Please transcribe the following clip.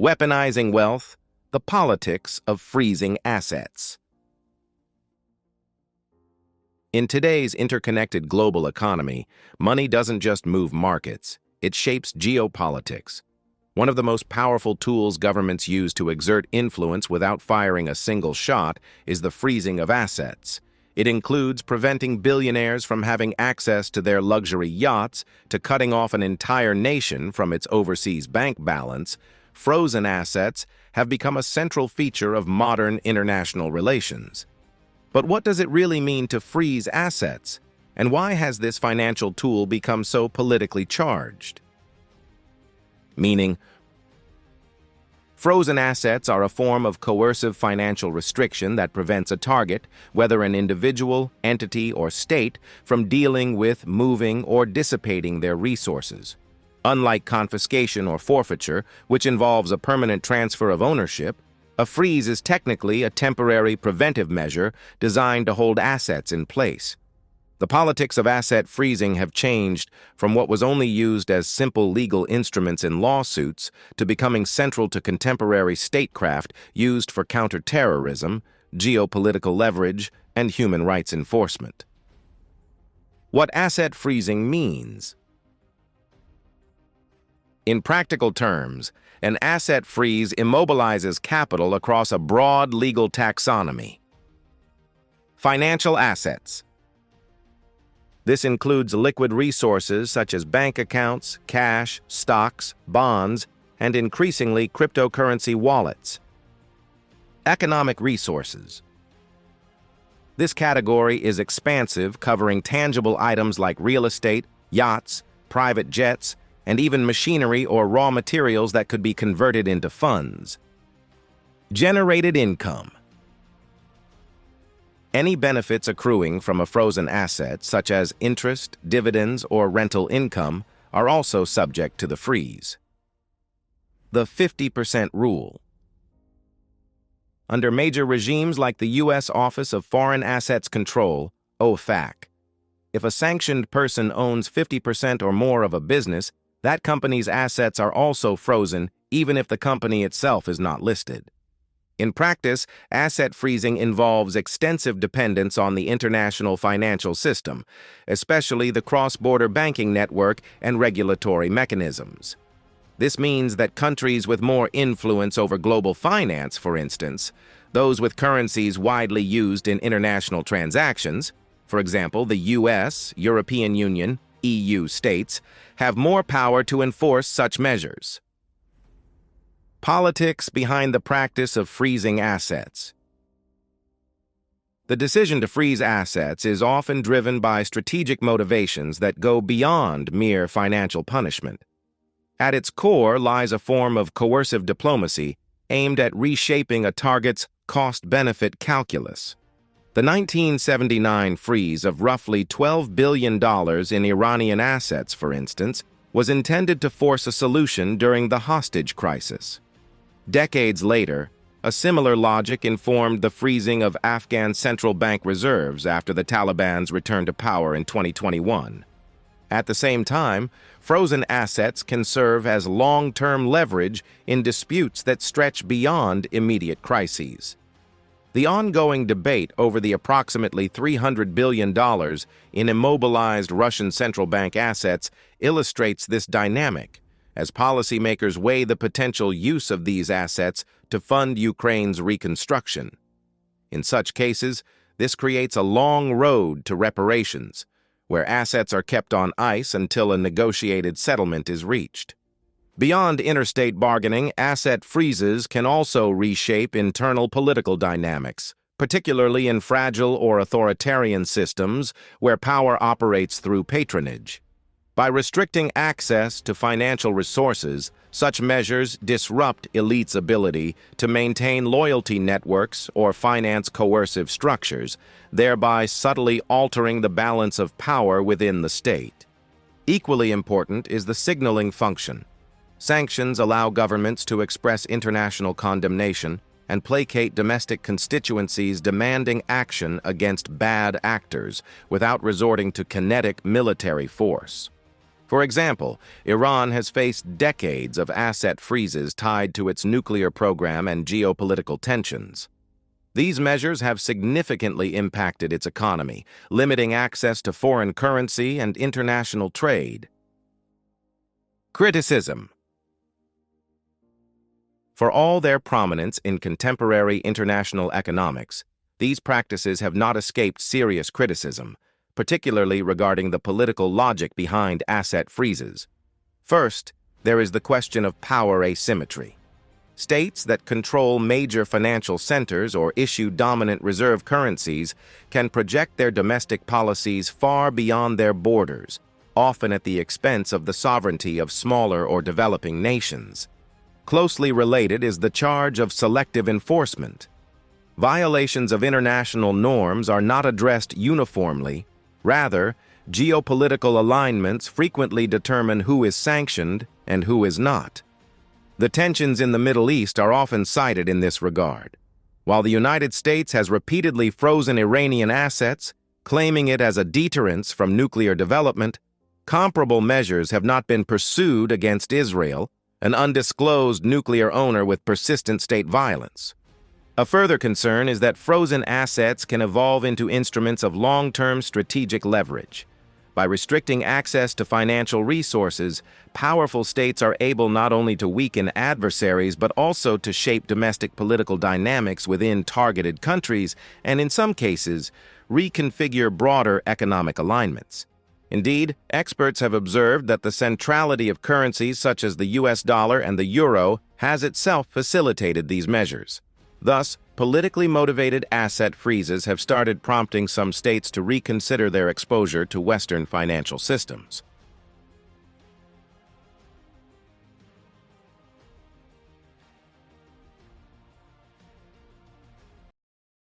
Weaponizing wealth, the politics of freezing assets. In today's interconnected global economy, money doesn't just move markets, it shapes geopolitics. One of the most powerful tools governments use to exert influence without firing a single shot is the freezing of assets. It includes preventing billionaires from having access to their luxury yachts to cutting off an entire nation from its overseas bank balance. Frozen assets have become a central feature of modern international relations. But what does it really mean to freeze assets? And why has this financial tool become so politically charged? Meaning, frozen assets are a form of coercive financial restriction that prevents a target, whether an individual, entity, or state, from dealing with, moving, or dissipating their resources. Unlike confiscation or forfeiture, which involves a permanent transfer of ownership, a freeze is technically a temporary preventive measure designed to hold assets in place. The politics of asset freezing have changed from what was only used as simple legal instruments in lawsuits to becoming central to contemporary statecraft used for counterterrorism, geopolitical leverage, and human rights enforcement. What asset freezing means. In practical terms, an asset freeze immobilizes capital across a broad legal taxonomy. Financial assets. This includes liquid resources such as bank accounts, cash, stocks, bonds, and increasingly cryptocurrency wallets. Economic resources. This category is expansive, covering tangible items like real estate, yachts, private jets, and even machinery or raw materials that could be converted into funds. Generated income. Any benefits accruing from a frozen asset, such as interest, dividends, or rental income, are also subject to the freeze. The 50% rule. Under major regimes like the U.S. Office of Foreign Assets Control, OFAC, if a sanctioned person owns 50% or more of a business, that company's assets are also frozen, even if the company itself is not listed. In practice, asset freezing involves extensive dependence on the international financial system, especially the cross-border banking network and regulatory mechanisms. This means that countries with more influence over global finance, for instance, those with currencies widely used in international transactions, for example, the U.S., European Union, EU states, have more power to enforce such measures. Politics behind the practice of freezing assets. The decision to freeze assets is often driven by strategic motivations that go beyond mere financial punishment. At its core lies a form of coercive diplomacy aimed at reshaping a target's cost-benefit calculus. The 1979 freeze of roughly $12 billion in Iranian assets, for instance, was intended to force a solution during the hostage crisis. Decades later, a similar logic informed the freezing of Afghan central bank reserves after the Taliban's return to power in 2021. At the same time, frozen assets can serve as long-term leverage in disputes that stretch beyond immediate crises. The ongoing debate over the approximately $300 billion in immobilized Russian central bank assets illustrates this dynamic, as policymakers weigh the potential use of these assets to fund Ukraine's reconstruction. In such cases, this creates a long road to reparations, where assets are kept on ice until a negotiated settlement is reached. Beyond interstate bargaining, asset freezes can also reshape internal political dynamics, particularly in fragile or authoritarian systems where power operates through patronage. By restricting access to financial resources, such measures disrupt elites' ability to maintain loyalty networks or finance coercive structures, thereby subtly altering the balance of power within the state. Equally important is the signaling function. Sanctions allow governments to express international condemnation and placate domestic constituencies demanding action against bad actors without resorting to kinetic military force. For example, Iran has faced decades of asset freezes tied to its nuclear program and geopolitical tensions. These measures have significantly impacted its economy, limiting access to foreign currency and international trade. Criticism. For all their prominence in contemporary international economics, these practices have not escaped serious criticism, particularly regarding the political logic behind asset freezes. First, there is the question of power asymmetry. States that control major financial centers or issue dominant reserve currencies can project their domestic policies far beyond their borders, often at the expense of the sovereignty of smaller or developing nations. Closely related is the charge of selective enforcement. Violations of international norms are not addressed uniformly. Rather, geopolitical alignments frequently determine who is sanctioned and who is not. The tensions in the Middle East are often cited in this regard. While the United States has repeatedly frozen Iranian assets, claiming it as a deterrence from nuclear development, comparable measures have not been pursued against Israel, an undisclosed nuclear owner with persistent state violence. A further concern is that frozen assets can evolve into instruments of long-term strategic leverage. By restricting access to financial resources, powerful states are able not only to weaken adversaries but also to shape domestic political dynamics within targeted countries and, in some cases, reconfigure broader economic alignments. Indeed, experts have observed that the centrality of currencies such as the US dollar and the euro has itself facilitated these measures. Thus, politically motivated asset freezes have started prompting some states to reconsider their exposure to Western financial systems.